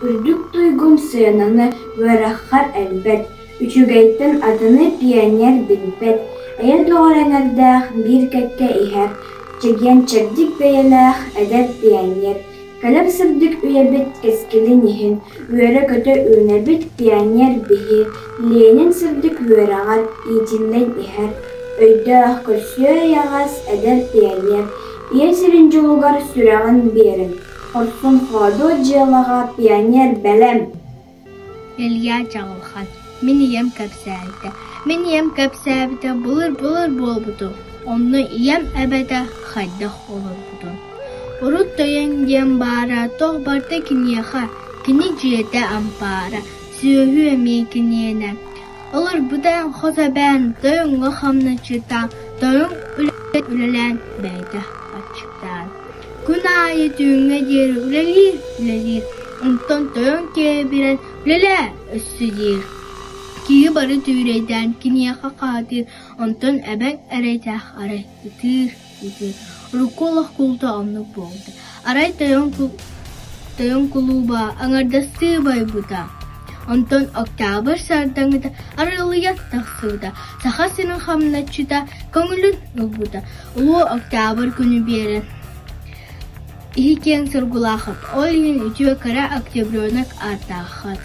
Үрдүк туйгун сыананы выраххар элбет. Үчүгейтин адыны пионер билбет. Эйер доғараңардах бир кекке ихер. Чеген чердик бейелах эдер пионер. Калап сырдык үйебит кескилин ихин. Үөрэ көтө үүнебит пионер бихи. Ленин сырдык үөрағар итиллен ихер. Өйдөх көрсүө яғас эдер пионер. Ие сиринжулугар сүрағын берин. Орсун ходу джилаға пионер бәлем. Илья Чағылхан. Мен ием кәпсәбіті бұлыр болбуду. Онны ием әбәді хайдақ олыр буду. Урут тойын ем бара, тоқ барда кинеха, кини жиеті ампара, сүйі әме кинене. Олар бұдан қоза бән, тойын ғақамны чыта, тойын үлелен бәйді атчықтан. Күн айы түйінге дері үлелер, ұнтон тойын кебірен үлеле өссі дер. Киі бары түйрейден кинеха қадыр, ұнтон әбән әрейдәқ арай итір. Руколах култа онны болды. Арай тойын кулуба аңардасты бай бұда. Онтон октябр сардаңыда арылыят тақсыда. Сақасының қамнатчыда көңілін ұлбуда. Улу октябр күні берін. Ихи кен сұргулақып, ол ең үтіе кара октябрёнак артақат.